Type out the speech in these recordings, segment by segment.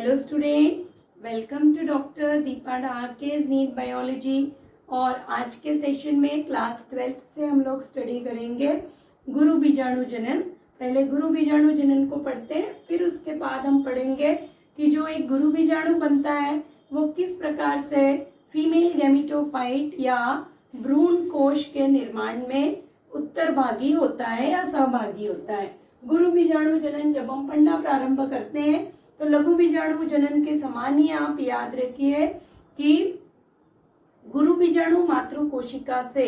Hello students, welcome to doctor Deepa डार्केज NEET biology. और आज के सेशन में क्लास 12th से हम लोग स्टडी करेंगे गुरु बीजाणु जनन। पहले गुरु बीजाणु जनन को पढ़ते हैं, फिर उसके बाद हम पढ़ेंगे कि जो एक गुरु बीजाणु बनता है वो किस प्रकार से फीमेल गैमेटोफाइट या भ्रूण कोश के निर्माण में उत्तरभागी होता है या सहभागी होता है। गुरु बीजाणु जनन जब हम पढ़ना प्रारंभ करते हैं तो लघु बीजाणु जनन के समान ही आप याद रखिए कि गुरु बीजाणु मातृ कोशिका से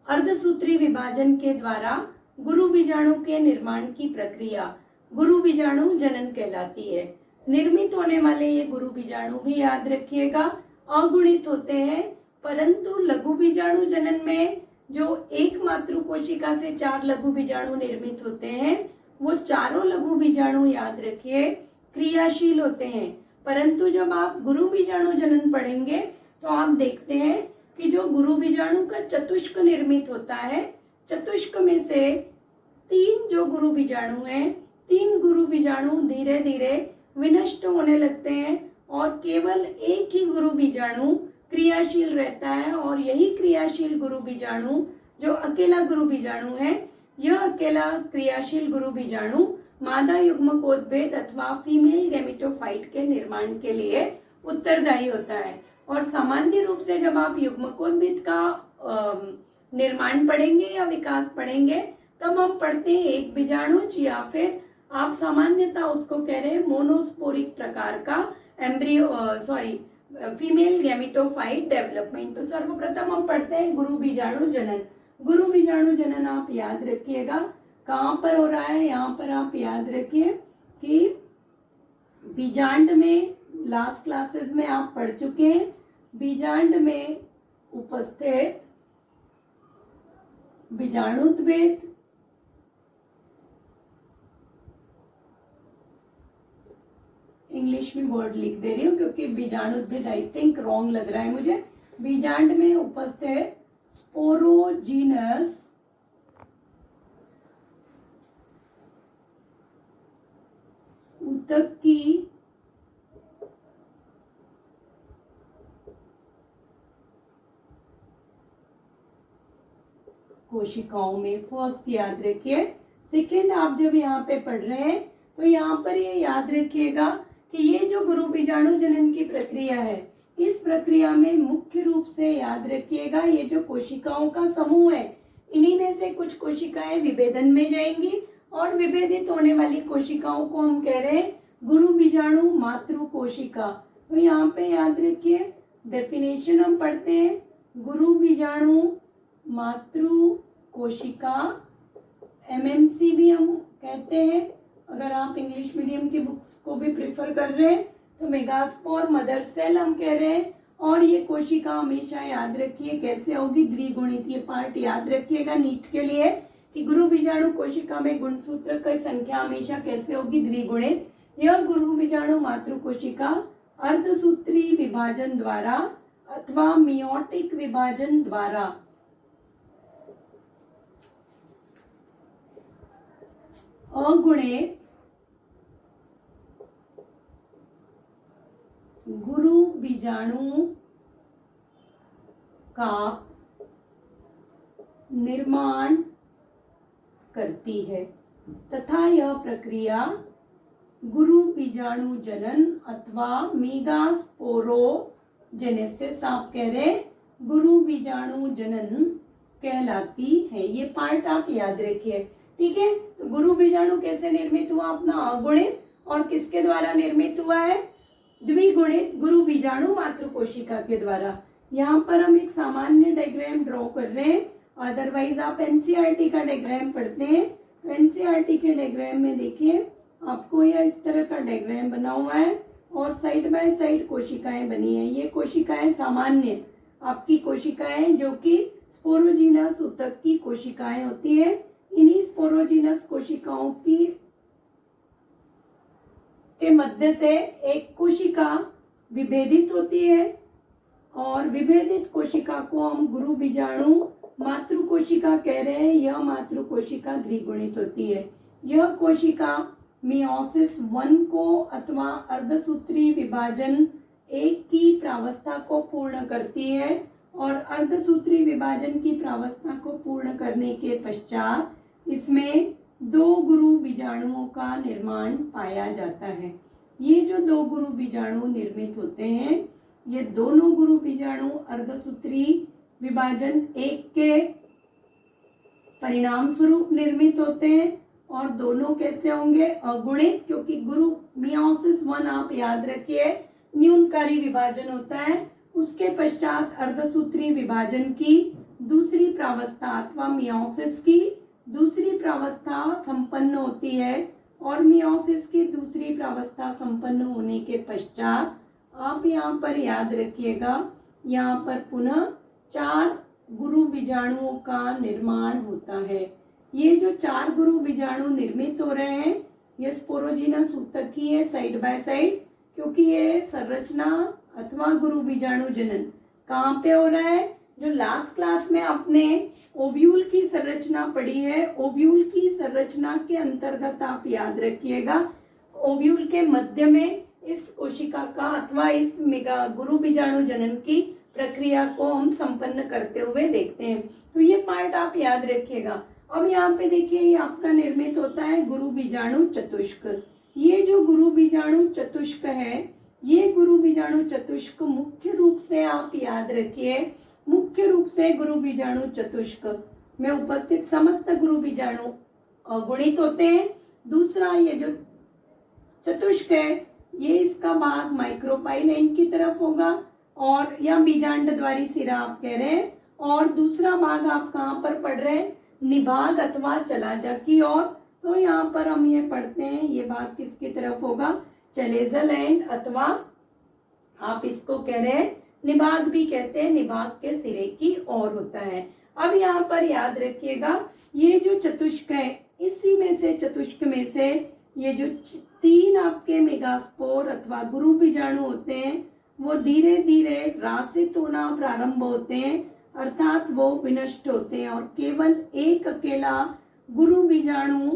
अर्धसूत्री विभाजन के द्वारा गुरु बीजाणु के निर्माण की प्रक्रिया गुरु बीजाणु जनन कहलाती है। निर्मित होने वाले ये गुरु बीजाणु भी याद रखिएगा अगुणित होते हैं, परंतु लघु बीजाणु जनन में जो एक मातृ कोशिका से 4 लघु बीजाणु निर्मित होते हैं वो चारों लघु बीजाणु याद रखिए क्रियाशील होते हैं। परंतु जब आप गुरु बीजाणु जनन पढ़ेंगे तो आप देखते हैं कि जो गुरु बीजाणु का चतुष्क निर्मित होता है, चतुष्क में से 3 जो गुरु बीजाणु हैं, 3 गुरु बीजाणु धीरे धीरे विनष्ट होने लगते हैं और केवल एक ही गुरु बीजाणु क्रियाशील रहता है। और यही क्रियाशील गुरु बीजाणु जो अकेला गुरु बीजाणु है, यह अकेला क्रियाशील गुरु बीजाणु मादा युग्मकोद्भेद अथवा फीमेल गैमेटोफाइट के निर्माण के लिए उत्तरदायी होता है। और सामान्य रूप से जब आप युग्मकोद्भेद का निर्माण पढ़ेंगे या विकास पढ़ेंगे तब हम पढ़ते हैं एक बीजाणुज या फिर आप सामान्यतः उसको कह रहे हैं मोनोस्पोरिक प्रकार का फीमेल गैमेटोफाइट डेवलपमेंट। तो सर्वप्रथम हम पढ़ते हैं गुरु बीजाणु जनन। गुरु बीजाणु जनन आप याद रखिएगा कहाँ पर हो रहा है, यहाँ पर आप याद रखिए कि बीजांड में लास्ट क्लासेस में आप पढ़ चुके हैं। बीजांड में उपस्थित बीजाणुद्भेद इंग्लिश में वर्ड लिख दे रही हूँ क्योंकि बीजाणुद्भेद आई थिंक रॉन्ग लग रहा है मुझे। बीजांड में उपस्थित स्पोरोजीनस ऊतक की कोशिकाओं में फर्स्ट याद रखिए। सेकेंड आप जब यहाँ पे पढ़ रहे हैं तो यहाँ पर ये याद रखिएगा कि ये जो गुरु बीजाणु जनन की प्रक्रिया है, इस प्रक्रिया में मुख्य रूप से याद रखिएगा ये जो कोशिकाओं का समूह है, इन्हीं में से कुछ कोशिकाएं विभेदन में जाएंगी और विभेदित होने वाली कोशिकाओं को हम कह रहे हैं गुरु बीजाणु मातृ कोशिका। तो यहाँ पे याद रखिए डेफिनेशन हम पढ़ते हैं गुरु बीजाणु मातृ कोशिका, एमएमसी भी हम कहते हैं। अगर आप इंग्लिश मीडियम की बुक्स को भी प्रिफर कर रहे हैं तो मेगास्पोर मदर सेल हम कह रहे हैं। और ये कोशिका हमेशा याद रखिए कैसे होगी, द्विगुणित। ये पार्ट याद रखिएगा नीट के लिए कि गुरु बीजाणु कोशिका में गुणसूत्र की संख्या हमेशा कैसे होगी, द्विगुणित। यह गुरु बीजाणु मातृ कोशिका अर्धसूत्री विभाजन द्वारा अथवा मियोटिक विभाजन द्वारा अगुणित गुरु बीजाणु का निर्माण करती है तथा यह प्रक्रिया गुरु बीजाणु जनन अथवा मेगास्पोरोजेनेसिस आप कह रहे गुरु बीजाणु जनन कहलाती है। ये पार्ट आप याद रखिए, ठीक है। तो गुरु बीजाणु कैसे निर्मित हुआ अपना, अगुणित, और किसके द्वारा निर्मित हुआ है, द्विगुणित गुरु बीजाणु मातृ कोशिका के द्वारा। यहाँ पर हम एक सामान्य डायग्राम ड्रॉ कर रहे हैं, अदरवाइज आप एनसीईआरटी का डायग्राम पढ़ते हैं तो एनसीईआरटी के डायग्राम में देखिए आपको यह इस तरह का डायग्राम बना हुआ है और साइड बाय साइड कोशिकाएं बनी है। ये कोशिकाएं सामान्य आपकी कोशिकाएं जो कि स्पोरोजीनस ऊतक की कोशिकाएं होती है। इन्हीं स्पोरोजीनस कोशिकाओं की के मध्य से एक कोशिका विभेदित होती है और विभेदित कोशिका को हम गुरु बीजाणु मातृ कोशिका कह रहे हैं। यह मातृ कोशिका द्विगुणित होती है। यह कोशिका मियोसिस 1 को अथवा अर्धसूत्री विभाजन 1 की प्रावस्था को पूर्ण करती है और अर्धसूत्री विभाजन की प्रावस्था को पूर्ण करने के पश्चात इसमें 2 गुरु बीजाणुओं का निर्माण पाया जाता है। ये जो 2 गुरु बीजाणु निर्मित होते हैं, ये दोनों गुरु बीजाणु अर्धसूत्री विभाजन 1 के परिणाम स्वरूप निर्मित होते हैं और दोनों कैसे होंगे? अगुणित, क्योंकि गुरु मियोसिस 1 आप याद रखिए न्यूनकारी विभाजन होता है। उसके पश्चात अर्धसूत्री विभाजन की दूसरी प्रावस्था अथवा मियोसिस की दूसरी प्रावस्था संपन्न होती है और मियोसिस की दूसरी प्रावस्था संपन्न होने के पश्चात आप यहाँ पर याद रखिएगा, यहाँ पर पुनः 4 गुरु बीजाणुओं का निर्माण होता है। ये जो 4 गुरु बीजाणु निर्मित हो रहे हैं, ये स्पोरोजिनस ऊतक ही है साइड बाय साइड, क्योंकि ये संरचना अथवा गुरु बीजाणु जनन कहाँ पे हो रहा है? जो लास्ट क्लास में आपने ओव्यूल की संरचना पढ़ी है, ओव्यूल की संरचना के अंतर्गत आप याद रखिएगा, ओव्यूल के मध्य में इस कोशिका का अथवा इस गुरु बीजाणु जनन की प्रक्रिया को हम संपन्न करते हुए देखते हैं। तो ये पार्ट आप याद रखिएगा। अब यहाँ पे देखिए, ये आपका निर्मित होता है गुरु बीजाणु चतुष्क। ये जो गुरु बीजाणु चतुष्क है, ये गुरु बीजाणु चतुष्क मुख्य रूप से आप याद रखिए, मुख्य रूप से गुरु बीजाणु चतुष्क में उपस्थित समस्त गुरु बीजाणु अगुणित होते हैं। दूसरा ये जो चतुष्क है, ये इसका भाग माइक्रोपाइल एंड की तरफ होगा और या बीजांड द्वारी सिरा आप कह रहे हैं, और दूसरा भाग आप कहाँ पर पढ़ रहे हैं? निभाग अथवा चलाजा की ओर। तो यहाँ पर हम ये पढ़ते हैं, ये भाग किसकी तरफ होगा? चलेजल एंड अथवा आप इसको कह रहे हैं निभाग भी कहते हैं, निभाग के सिरे की ओर होता है। अब यहाँ पर याद रखिएगा, ये जो चतुष्क है, इसी में से चतुष्क में से ये जो 3 आपके मेगास्पोर अथवा गुरु बीजाणु होते हैं, वो धीरे धीरे रासित होना प्रारंभ होते हैं, अर्थात वो विनष्ट होते हैं और केवल एक अकेला गुरु बीजाणु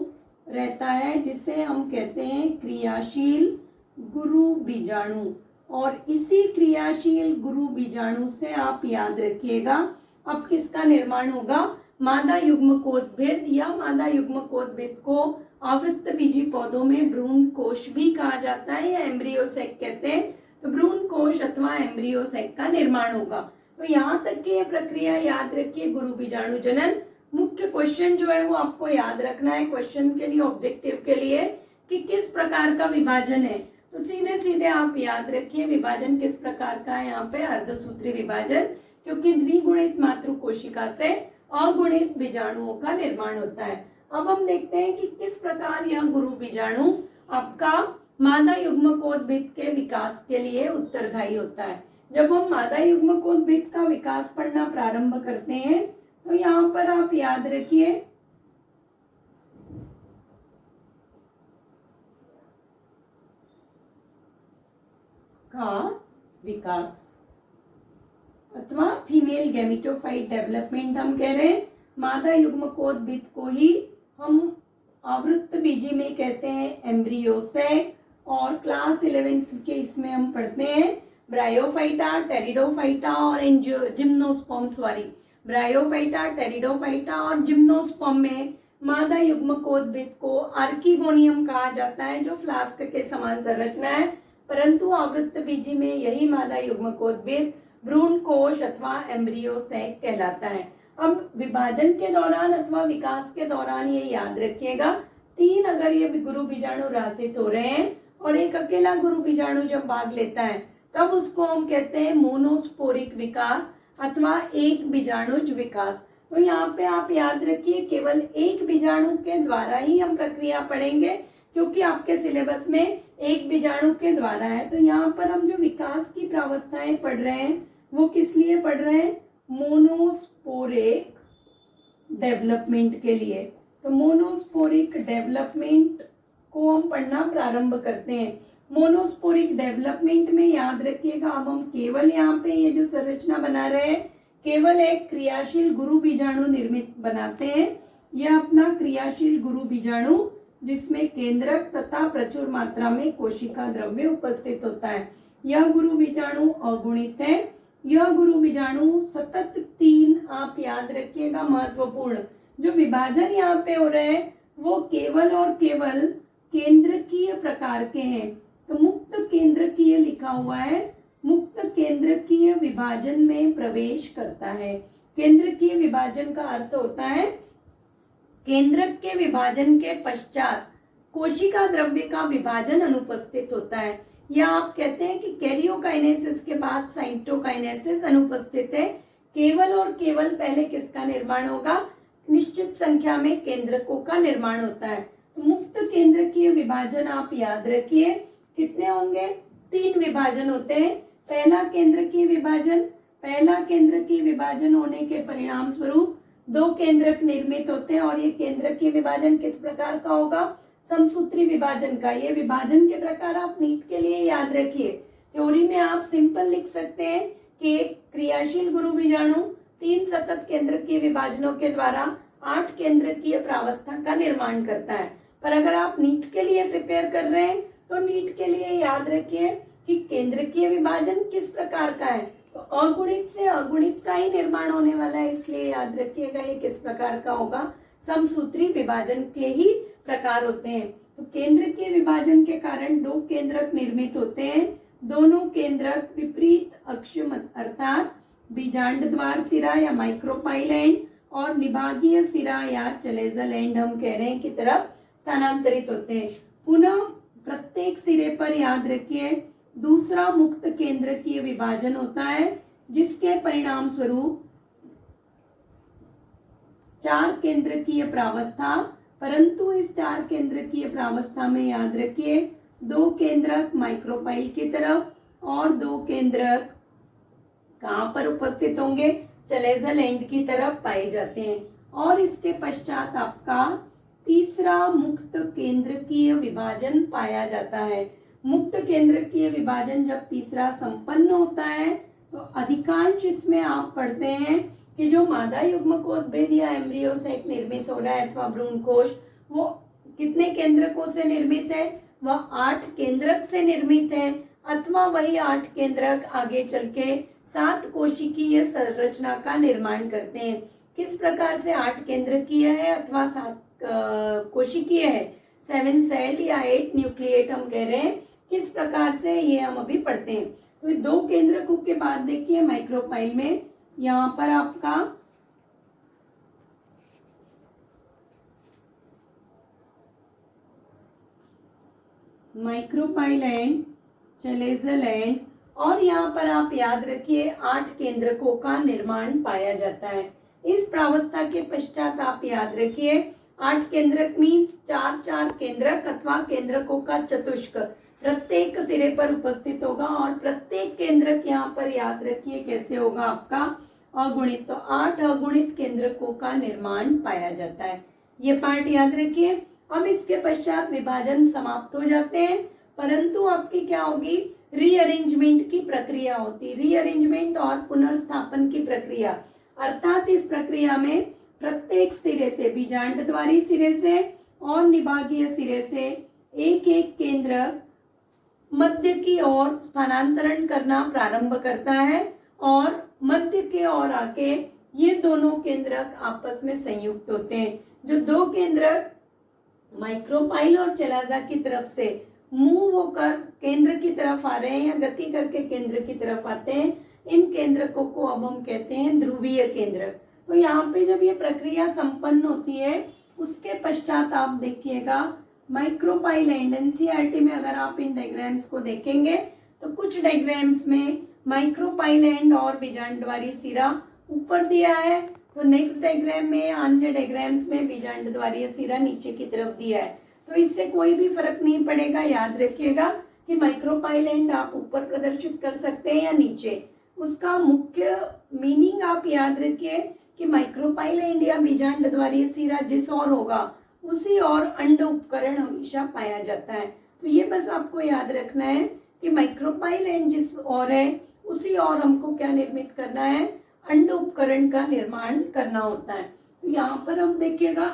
रहता है, जिसे हम कहते हैं क्रियाशील गुरु बीजाणु। और इसी क्रियाशील गुरु बीजाणु से आप याद रखिएगा, अब किसका निर्माण होगा? मादा युग्मकोद्भिद या मादा युग्मकोद्भिद को आवृत्त बीजी पौधों में भ्रूण कोश भी कहा जाता है या एम्ब्रियोसेक कहते हैं। तो भ्रूण कोश अथवा एम्ब्रियोसेक का निर्माण होगा। तो यहाँ तक की यह प्रक्रिया याद रखिए, गुरु बीजाणु जनन। मुख्य क्वेश्चन जो है वो आपको याद रखना है क्वेश्चन के लिए, ऑब्जेक्टिव के लिए, कि किस प्रकार का विभाजन है। तो सीधे सीधे आप याद रखिए विभाजन किस प्रकार का है, यहाँ पे अर्धसूत्री विभाजन, क्योंकि द्विगुणित मातृ कोशिका से अगुणित बीजाणुओं का निर्माण होता है। अब हम देखते हैं कि किस प्रकार यह गुरु बीजाणु आपका मादा युग्मकोद्भिद के विकास के लिए उत्तरदायी होता है। जब हम मादा युग्मकोद्भिद का विकास पढ़ना प्रारंभ करते हैं, तो यहाँ पर आप याद रखिए का विकास अथवा फीमेल गैमेटोफाइट डेवलपमेंट हम कह रहे हैं। मादा युग्मकोद्भिद को ही हम आवृत्त बीजी में कहते हैं एम्ब्रियोसेक, और क्लास 11th के इसमें हम पढ़ते हैं ब्रायोफाइटा, टेरिडोफाइटा और जिम्नोस्पर्म, ब्रायोफाइटा, टेरिडोफाइटा और जिम्नोस्पर्म में मादा युग्मकोद्भिद को आर्किगोनियम कहा जाता है, जो फ्लास्क के समान संरचना है, परंतु आवृत्त बीजी में यही मादा युग्मकोद्भिद भ्रूण कोश अथवा एम्ब्रियोसेक कहलाता है। अब विभाजन के दौरान अथवा विकास के दौरान ये याद रखिएगा, 3 अगर ये गुरु बीजाणु रासित हो रहे हैं और एक अकेला गुरु बीजाणु जब भाग लेता है, तब उसको हम कहते हैं मोनोस्पोरिक विकास अथवा एक बीजाणुज विकास। तो यहाँ पे आप याद रखिए केवल एक बीजाणु के द्वारा ही हम प्रक्रिया पढ़ेंगे, क्योंकि आपके सिलेबस में एक बीजाणु के द्वारा है। तो यहाँ पर हम जो विकास की प्रावस्थाएं पढ़ रहे हैं वो किस लिए पढ़ रहे हैं? मोनोस्पोरिक डेवलपमेंट के लिए। तो मोनोस्पोरिक डेवलपमेंट को हम पढ़ना प्रारंभ करते हैं। मोनोस्पोरिक डेवलपमेंट में याद रखिएगा, अब हम केवल यहाँ पे ये जो संरचना बना रहे हैं, केवल एक क्रियाशील गुरु बीजाणु निर्मित बनाते हैं। यह अपना क्रियाशील गुरु बीजाणु जिसमें केंद्रक तथा प्रचुर मात्रा में कोशिका द्रव्य उपस्थित होता है। यह गुरु बीजाणु अगुणित है। यह गुरु बीजाणु सतत 3, आप याद रखिएगा महत्वपूर्ण, जो विभाजन यहाँ पे हो रहे हैं वो केवल और केवल केंद्रकीय प्रकार के हैं। तो मुक्त केंद्रकीय लिखा हुआ है, मुक्त केंद्रकीय विभाजन में प्रवेश करता है। केंद्रकीय विभाजन का अर्थ होता है केंद्रक के विभाजन के पश्चात कोशिका द्रव्य का विभाजन अनुपस्थित होता है, या आप कहते हैं कि कैरियोकाइनेसिस के बाद साइटोकाइनेसिस अनुपस्थित है। केवल और केवल पहले किसका निर्माण होगा? निश्चित संख्या में केंद्रकों का निर्माण होता है। तो मुक्त केंद्रकीय विभाजन आप याद रखिए कितने होंगे? 3 विभाजन होते हैं। पहला केंद्रकीय विभाजन, पहला केंद्रकीय विभाजन होने के परिणाम स्वरूप 2 केंद्रक निर्मित होते हैं, और ये केंद्रकीय विभाजन किस प्रकार का होगा? समसूत्री विभाजन का। ये विभाजन के प्रकार आप नीट के लिए याद रखिए। थ्योरी में आप सिंपल लिख सकते हैं कि एक क्रियाशील गुरु बीजाणु 3 सतत केंद्रकीय विभाजनों के द्वारा 8 केंद्रकीय प्रावस्था का निर्माण करता है। पर अगर आप नीट के लिए प्रिपेयर कर रहे हैं तो नीट के लिए याद रखिए कि केंद्रकीय विभाजन किस प्रकार का है। तो अगुणित से अगुणित का ही निर्माण होने वाला है, इसलिए याद रखिएगा ये किस प्रकार का होगा? समसूत्री विभाजन के ही प्रकार होते हैं। तो केंद्रकीय विभाजन के कारण 2 केंद्रक निर्मित होते हैं। दोनों केंद्रक विपरीत अक्ष अर्थात बीजांड द्वार सिरा या माइक्रोपाइल एंड और निभागीय सिरा या चलेजल एंड हम कह रहे हैं की तरफ स्थानांतरित होते हैं। पुनः प्रत्येक सिरे पर याद रखिए दूसरा मुक्त केंद्रकीय विभाजन होता है, जिसके परिणाम स्वरूप 4 केंद्रकीय प्रावस्था, परंतु इस 4 केंद्रकीय प्रावस्था में याद रखिए 2 केंद्रक माइक्रोपाइल की तरफ और 2 केंद्रक कहाँ पर उपस्थित होंगे? चलेजल एंड की तरफ पाए जाते हैं। और इसके पश्चात आपका तीसरा मुक्त केंद्रकीय विभाजन पाया जाता है। मुक्त केंद्रकीय विभाजन जब तीसरा संपन्न होता है तो अधिकांश इसमें आप पढ़ते हैं कि जो मादा युग्मकोद्भिद या एम्ब्रियो से एक निर्मित हो रहा है अथवा भ्रूणकोश, वो कितने केंद्रकों से निर्मित है? वह 8 केंद्रक से निर्मित है, अथवा वही 8 केंद्रक आगे चल के 7 कोशिकीय संरचना का निर्माण करते हैं। किस प्रकार से 8 केंद्रकीय है अथवा 7 कोशिकीय है? 7 सेल्ड या 8 न्यूक्लिएट हम कह रहे हैं। किस प्रकार से ये हम अभी पढ़ते हैं। तो 2 केंद्रकों के बाद देखिए माइक्रोपाइल में यहाँ पर आपका माइक्रोपाइल एंड चलेजल एंड, और यहाँ पर आप याद रखिए 8 केंद्रकों का निर्माण पाया जाता है। इस प्रावस्था के पश्चात आप याद रखिए 8 केंद्रक मीन्स 4 केंद्रक अथवा केंद्रकों का चतुष्क प्रत्येक सिरे पर उपस्थित होगा, और प्रत्येक केंद्रक यहाँ पर याद रखिए कैसे होगा आपका? अगुणित। तो 8 अगुणित केंद्रकों का निर्माण पाया जाता है। ये पार्ट याद रखिए। अब इसके पश्चात विभाजन समाप्त हो जाते हैं, परंतु आपकी क्या होगी? रीअरेंजमेंट की प्रक्रिया होती। रीअरेंजमेंट और पुनर्स्थापन की प्रक्रिया, अर्थात इस प्रक्रिया में प्रत्येक सिरे से, बीजांडद्वारी सिरे से और निभागीय सिरे से एक केंद्रक मध्य की ओर स्थानांतरण करना प्रारंभ करता है, और मध्य के ओर आके ये दोनों केंद्रक आपस में संयुक्त होते हैं। जो 2 केंद्रक माइक्रोपाइल और चलाजा की तरफ से मूव होकर केंद्र की तरफ आ रहे हैं या गति करके केंद्र की तरफ आते हैं, इन केंद्रकों को अब हम कहते हैं ध्रुवीय केंद्रक। तो यहाँ पे जब ये प्रक्रिया संपन्न होती है उसके पश्चात आप देखिएगा माइक्रोपाइल एंड एनसीईआरटी में अगर आप इन डायग्राम्स को देखेंगे तो कुछ डायग्राम्स में माइक्रोपाइल एंड और बीजांडद्वारी सिरा ऊपर दिया है, तो नेक्स्ट डायग्राम में अन्य डायग्राम्स में बीजांडद्वारी सिरा नीचे की तरफ दिया है। तो इससे कोई भी फर्क नहीं पड़ेगा। याद रखिएगा कि माइक्रोपाइल एंड आप ऊपर प्रदर्शित कर सकते हैं या नीचे। उसका मुख्य मीनिंग आप याद रखिए कि माइक्रोपाइल एंड या बीजांडद्वारी सिरा जिस ओर होगा उसी ओर अंड उपकरण हमेशा पाया जाता है। तो ये बस आपको याद रखना है कि माइक्रोपाइल एंड जिस ओर है उसी ओर हमको क्या निर्मित करना है? अंड उपकरण का निर्माण करना होता है। तो यहाँ पर हम देखिएगा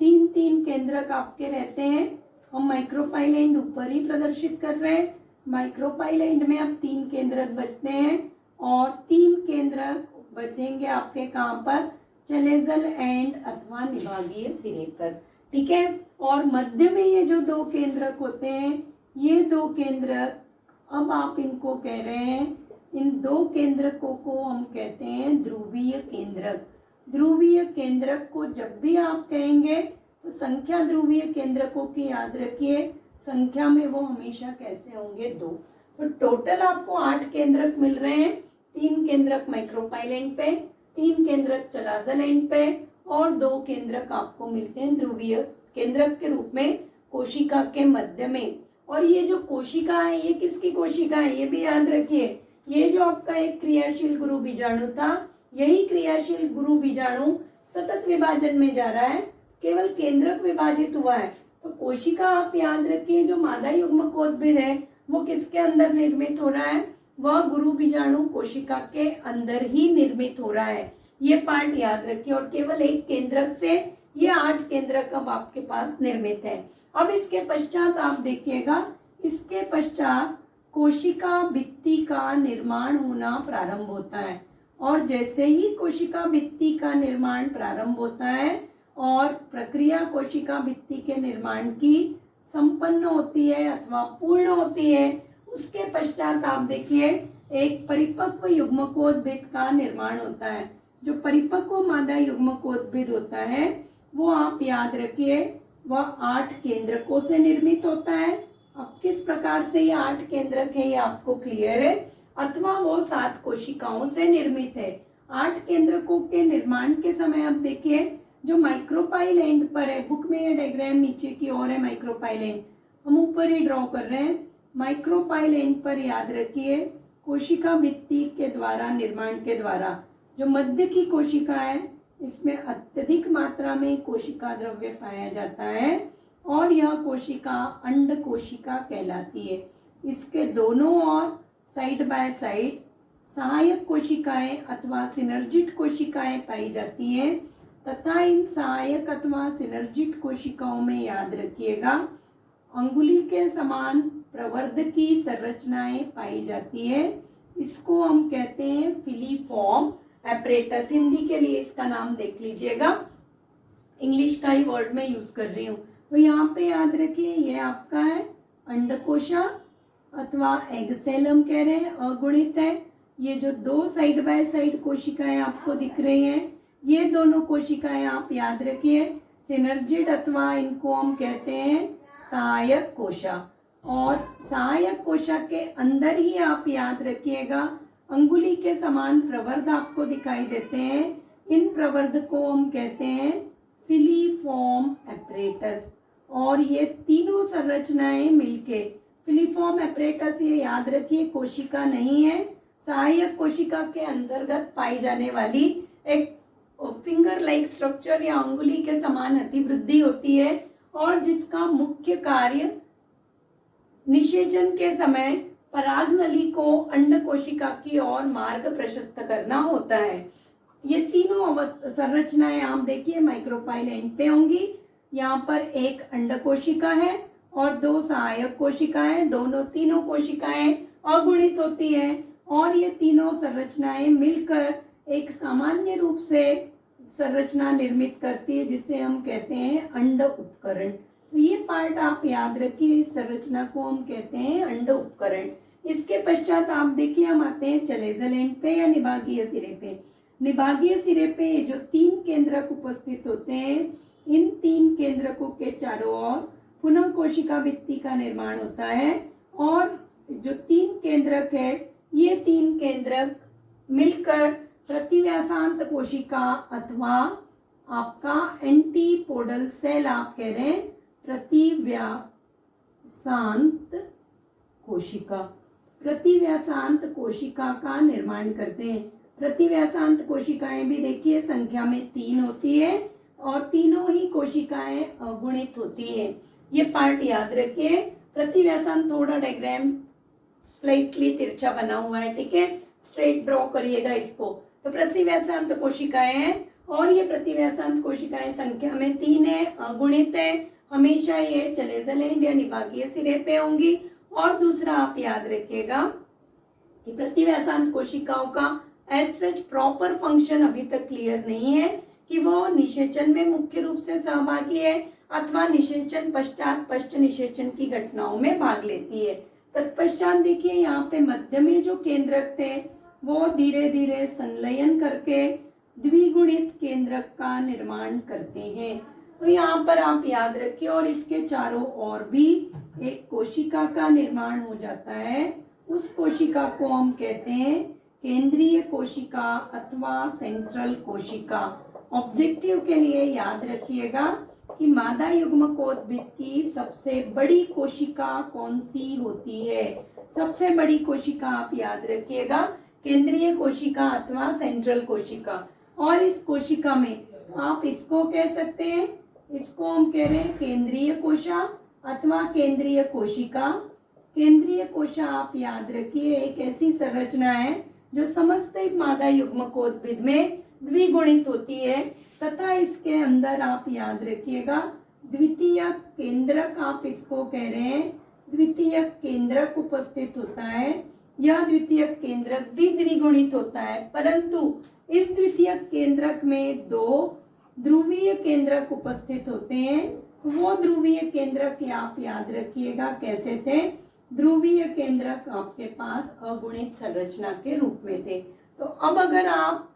3 तीन केंद्रक आपके रहते हैं। हम माइक्रोपाइल एंड ऊपर ही प्रदर्शित कर रहे हैं। माइक्रोपाइल एंड में अब तीन केंद्रक बचते हैं और तीन केंद्रक बचेंगे आपके कहाँ पर, चलेजल एंड अथवा निभागीय सिरे पर। ठीक है, और मध्य में ये जो दो केंद्रक होते हैं, ये दो केंद्रक अब आप इनको कह रहे हैं, इन दो केंद्रकों को हम कहते हैं ध्रुवीय केंद्रक। ध्रुवीय केंद्रक को जब भी आप कहेंगे तो संख्या ध्रुवीय केंद्रकों की याद रखिए, संख्या में वो हमेशा कैसे होंगे, दो। तो टोटल आपको 8 केंद्रक मिल रहे हैं। 3 केंद्रक माइक्रोपाइल एंड पे, 3 केंद्रक चलाजल एंड पे और 2 केंद्रक आपको मिलते हैं ध्रुवीय केंद्रक के रूप में कोशिका के मध्य में। और ये जो कोशिका है, ये किसकी कोशिका है, ये भी याद रखिए। ये जो आपका एक क्रियाशील गुरु बीजाणु था, यही क्रियाशील गुरु बीजाणु सतत विभाजन में जा रहा है, केवल केंद्रक विभाजित हुआ है। तो कोशिका आप याद रखिए, जो मादा युग्मकोद्भिद है वो किसके अंदर निर्मित हो रहा है, वह गुरु बीजाणु कोशिका के अंदर ही निर्मित हो रहा है। ये पार्ट याद रखिए। और केवल एक केंद्रक से ये 8 केंद्रक अब आपके पास निर्मित है। अब इसके पश्चात आप देखिएगा, इसके पश्चात कोशिका भित्ति का निर्माण होना प्रारंभ होता है। और जैसे ही कोशिका भित्ति का निर्माण प्रारंभ होता है और प्रक्रिया कोशिका भित्ति के निर्माण की संपन्न होती है अथवा पूर्ण होती है, उसके पश्चात आप देखिए एक परिपक्व युग्मकोद्भिद का निर्माण होता है। जो परिपक्व मादा युग्मकोद्भिद होता है वो आप याद रखिए, वह 8 केंद्रकों से निर्मित होता है। अब किस प्रकार से ये 8 केंद्रक है ये आपको क्लियर है, अथवा वो 7 कोशिकाओं से निर्मित है। 8 केंद्रकों के निर्माण के समय अब देखिए, जो माइक्रोपाइल एंड पर है, बुक में ये डायग्राम नीचे की ओर है माइक्रोपाइल एंड, हम ऊपर ही ड्रॉ कर रहे हैं। माइक्रोपाइल एंड पर याद रखिए कोशिका भित्ति के द्वारा निर्माण के द्वारा जो मध्य की कोशिका है, इसमें अत्यधिक मात्रा में कोशिका द्रव्य पाया जाता है और यह कोशिका अंड कोशिका कहलाती है। इसके दोनों ओर साइड बाय साइड सहायक कोशिकाएं अथवा सिनर्जिट कोशिकाएं पाई जाती हैं तथा इन सहायक अथवा सिनर्जिट कोशिकाओं में याद रखिएगा अंगुली के समान प्रवर्ध की संरचनाएं पाई जाती है। इसको हम कहते हैं फिलीफॉर्म एपरेटस। हिंदी के लिए इसका नाम देख लीजिएगा, इंग्लिश का ही वर्ड में यूज कर रही हूँ। तो यहाँ पे याद रखिए ये आपका है अंडकोशा अथवा एगसेलम कह रहे हैं, अगुणित है। ये जो 2 साइड बाय साइड कोशिकाएं आपको दिख रही हैं, ये दोनों कोशिकाएं आप याद रखिए सिनर्जिड अथवा इनको हम कहते हैं सहायक कोशा। और सहायक कोशा के अंदर ही आप याद रखिएगा अंगुली के समान प्रवर्ध आपको दिखाई देते हैं। इन प्रवर्ध को हम कहते हैं फिलीफॉर्म एपरेटस। और ये तीनों संरचनाएं मिलके फिलीफॉर्म एपरेटस, ये याद रखिए कोशिका नहीं है, सहायक कोशिका के अंतर्गत पाई जाने वाली एक फिंगर लाइक स्ट्रक्चर या अंगुली के समान अतिवृद्धि होती है और जिसका मुख्य कार्य निषेचन के समय परागनली को अंड कोशिका की ओर मार्ग प्रशस्त करना होता है। ये तीनों संरचनाएं आप देखिए माइक्रोपाइल एंड पे होंगी। यहाँ पर एक अंड कोशिका है और 2 सहायक कोशिकाएं, तीनों कोशिकाएं अगुणित होती हैं और ये तीनों संरचनाएं मिलकर एक सामान्य रूप से संरचना निर्मित करती है जिसे हम कहते हैं अंड उपकरण। तो ये पार्ट आप याद रखिए, इस संरचना को हम कहते हैं अंड उपकरण। इसके पश्चात आप देखिए हम आते हैं चलेजल एंड पे या निभागीय सिरे पे। निभागीय सिरे पे जो 3 केंद्रक उपस्थित होते हैं, इन 3 केंद्रकों के चारों ओर पुनः कोशिका भित्ति का निर्माण होता है और जो 3 केंद्रक है, ये 3 केंद्रक मिलकर प्रतिव्यासांत कोशिका अथवा आपका एंटीपोडल सेल आप कह रहे हैं प्रतिव्यासांत कोशिका का निर्माण करते हैं। प्रतिव्यासांत कोशिकाएं भी देखिए संख्या में 3 होती है और तीनों ही कोशिकाएं अगुणित होती है। ये पार्ट याद रखिए। प्रतिव्यासांत थोड़ा डायग्राम स्लाइटली तिरछा बना हुआ है, ठीक है, स्ट्रेट ड्रॉ करिएगा इसको। तो प्रतिव्यासांत कोशिकाएं हैं और ये प्रतिव्यासांत कोशिकाएं संख्या में 3 है, अगुणित है, हमेशा ये चलेजलेंड या निभागीय सिरे पे होंगी। और दूसरा आप याद रखिएगा कि प्रतिव्यासांत कोशिकाओं का एज सच प्रॉपर फंक्शन अभी तक क्लियर नहीं है कि वो निषेचन में मुख्य रूप से सहभागी है अथवा निषेचन पश्चात पश्च निषेचन की घटनाओं में भाग लेती है। तत्पश्चात देखिए यहाँ पे मध्य में जो केंद्रक थे वो धीरे धीरे संलयन करके द्विगुणित केंद्रक का निर्माण करते हैं। तो यहाँ पर आप याद रखिए, और इसके चारों ओर भी एक कोशिका का निर्माण हो जाता है। उस कोशिका को हम कहते हैं केंद्रीय कोशिका अथवा सेंट्रल कोशिका। ऑब्जेक्टिव के लिए याद रखिएगा कि मादा युग्मकोद्भिद की सबसे बड़ी कोशिका कौन सी होती है। सबसे बड़ी कोशिका आप याद रखिएगा केंद्रीय कोशिका अथवा सेंट्रल कोशिका। और इस कोशिका में आप इसको कह सकते हैं, इसको हम कह रहे हैं केंद्रीय कोशा अथवा केंद्रीय कोशिका। केंद्रीय कोशा आप याद रखिए एक ऐसी संरचना है जो समस्त मादा युग्मकोद्भिद में द्विगुणित होती है तथा इसके अंदर आप याद रखिएगा द्वितीयक केंद्रक, आप इसको कह रहे हैं द्वितीयक केंद्रक उपस्थित होता है। यह द्वितीयक केंद्रक भी द्विगुणित होता है, परंतु इस द्वितीयक केंद्रक में 2 ध्रुवीय केंद्रक उपस्थित होते हैं। वो ध्रुवीय केंद्रक आप याद रखिएगा कैसे थे। ध्रुवीय केंद्रक आपके पास अगुणित संरचना के रूप में थे। तो अब अगर आप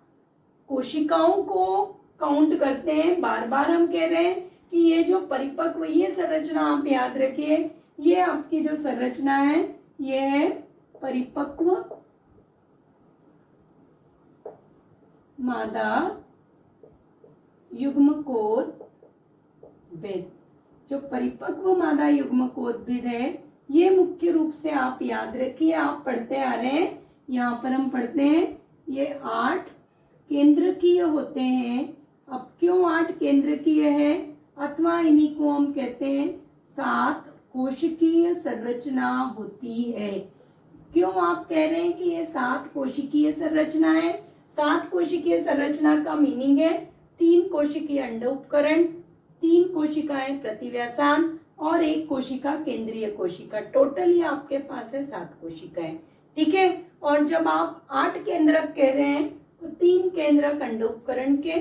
कोशिकाओं को काउंट करते हैं, बार बार हम कह रहे हैं कि ये जो परिपक्व ये संरचना आप याद रखिए, ये आपकी जो संरचना है ये है परिपक्व मादा युग्मकोद्भिद। जो परिपक्व मादा युग्मकोद्भिद है ये मुख्य रूप से आप याद रखिए, आप पढ़ते आ रहे हैं, यहाँ पर हम पढ़ते हैं ये 8 केंद्रकीय होते हैं। अब क्यों 8 केंद्रकीय है अथवा इन्हीं को हम कहते हैं 7 कोशिकीय संरचना होती है। क्यों आप कह रहे हैं कि ये 7 कोशिकीय संरचना है। 7 कोशिकीय संरचना का मीनिंग है 3 कोशिकीय अंड उपकरण, 3 कोशिकाएं प्रतिव्यासांत और 1 कोशिका केंद्रीय कोशिका। टोटली आपके पास है 7 कोशिकाएं, ठीक है। और जब आप 8 केंद्रक कह रहे हैं तो 3 केंद्रक अंड उपकरण के,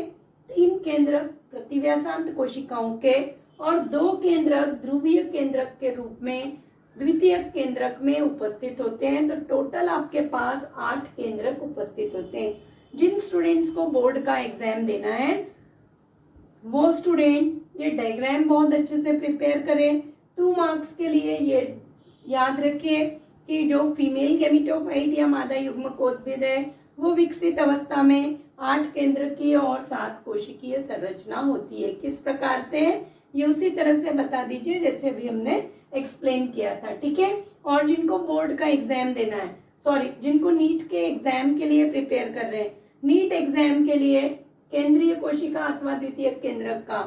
3 केंद्रक प्रतिव्यासांत कोशिकाओं के और 2 केंद्रक ध्रुवीय केंद्रक के रूप में द्वितीयक केंद्रक में उपस्थित होते हैं। तो टोटल आपके पास 8 केंद्रक उपस्थित होते हैं। जिन स्टूडेंट्स को बोर्ड का एग्जाम देना है वो स्टूडेंट ये डायग्राम बहुत अच्छे से प्रिपेयर करें। 2 मार्क्स के लिए ये याद रखिए कि जो फीमेल गेमेटोफाइट या मादा युग्मकोद्भिद है वो विकसित अवस्था में 8 केंद्रकीय और 7 कोशिकीय संरचना होती है। किस प्रकार से ये उसी तरह से बता दीजिए जैसे अभी हमने एक्सप्लेन किया था, ठीक है। और जिनको बोर्ड का एग्जाम देना है, सॉरी जिनको नीट के एग्जाम के लिए प्रिपेयर कर रहे हैं, नीट एग्जाम के लिए केंद्रीय कोशिका अथवा द्वितीयक केंद्रक का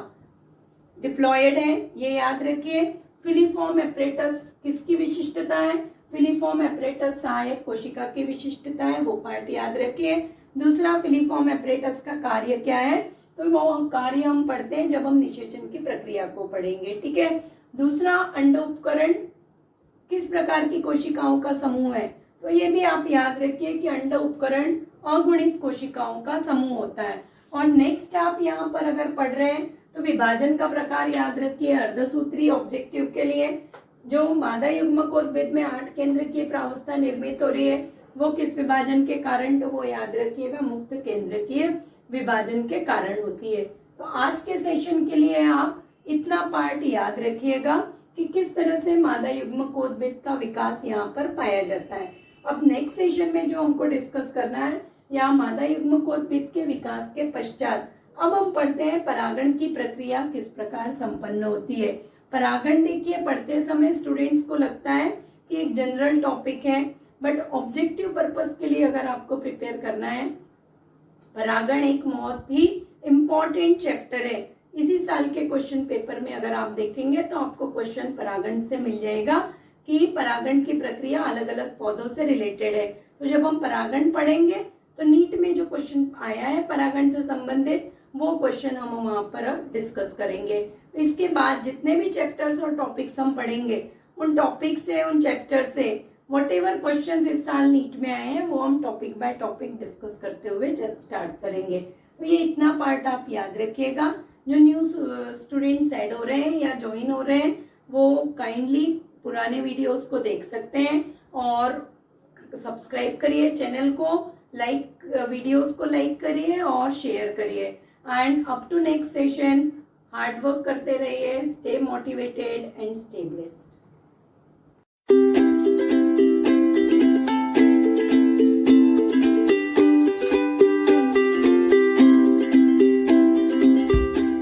डिप्लॉयड है, ये याद रखिए। फिलीफॉर्म एपरेटस किसकी विशिष्टता है, फिलीफॉर्म एपरेटस सहायक कोशिका की विशिष्टता है, वो पार्ट याद रखिए। दूसरा फिलीफॉर्म एपरेटस का कार्य क्या है, तो वो कार्य हम पढ़ते हैं जब हम निषेचन की प्रक्रिया को पढ़ेंगे, ठीक है। दूसरा अंड उपकरण किस प्रकार की कोशिकाओं का समूह है, तो ये भी आप याद रखिए कि अंड उपकरण अगुणित कोशिकाओं का समूह होता है। और नेक्स्ट आप यहाँ पर अगर पढ़ रहे हैं तो विभाजन का प्रकार याद रखिए। अर्धसूत्री ऑब्जेक्टिव के लिए जो मादा युग्मकोद्भिद में 8 केंद्रकीय प्रावस्था निर्मित हो रही है वो किस विभाजन के कारण, तो वो याद रखिएगा मुक्त केंद्रकीय विभाजन के कारण होती है। तो आज के सेशन के लिए आप इतना पार्ट याद रखिएगा कि किस तरह से मादा युग्मकोद्भिद का विकास यहाँ पर पाया जाता है। अब नेक्स्ट सेशन में जो हमको डिस्कस करना है या मादा युग्मकोद्भिद के विकास के पश्चात अब हम पढ़ते हैं परागण की प्रक्रिया किस प्रकार संपन्न होती है। परागण देखिए पढ़ते समय स्टूडेंट्स को लगता है कि एक जनरल टॉपिक है, बट ऑब्जेक्टिव पर्पस के लिए अगर आपको प्रिपेयर करना है, परागण एक बहुत ही इम्पोर्टेंट चैप्टर है। इसी साल के क्वेश्चन पेपर में अगर आप देखेंगे तो आपको क्वेश्चन परागण से मिल जाएगा कि परागण की प्रक्रिया अलग अलग पौधों से रिलेटेड है। तो जब हम परागण पढ़ेंगे तो नीट में जो क्वेश्चन आया है परागण से संबंधित वो क्वेश्चन हम वहाँ पर अब डिस्कस करेंगे। इसके बाद जितने भी चैप्टर्स और टॉपिक्स हम पढ़ेंगे उन टॉपिक से, उन चैप्टर से वट एवर क्वेश्चन इस साल नीट में आए हैं वो हम टॉपिक बाय टॉपिक डिस्कस करते हुए स्टार्ट करेंगे। तो ये इतना पार्ट आप याद रखिएगा। जो न्यू स्टूडेंट्स ऐड हो रहे हैं या ज्वाइन हो रहे हैं वो काइंडली पुराने वीडियोस को देख सकते हैं और सब्सक्राइब करिए चैनल को, लाइक वीडियोस को लाइक करिए और शेयर करिए। And up to next session hard work करते रहिए, stay motivated and stay blessed.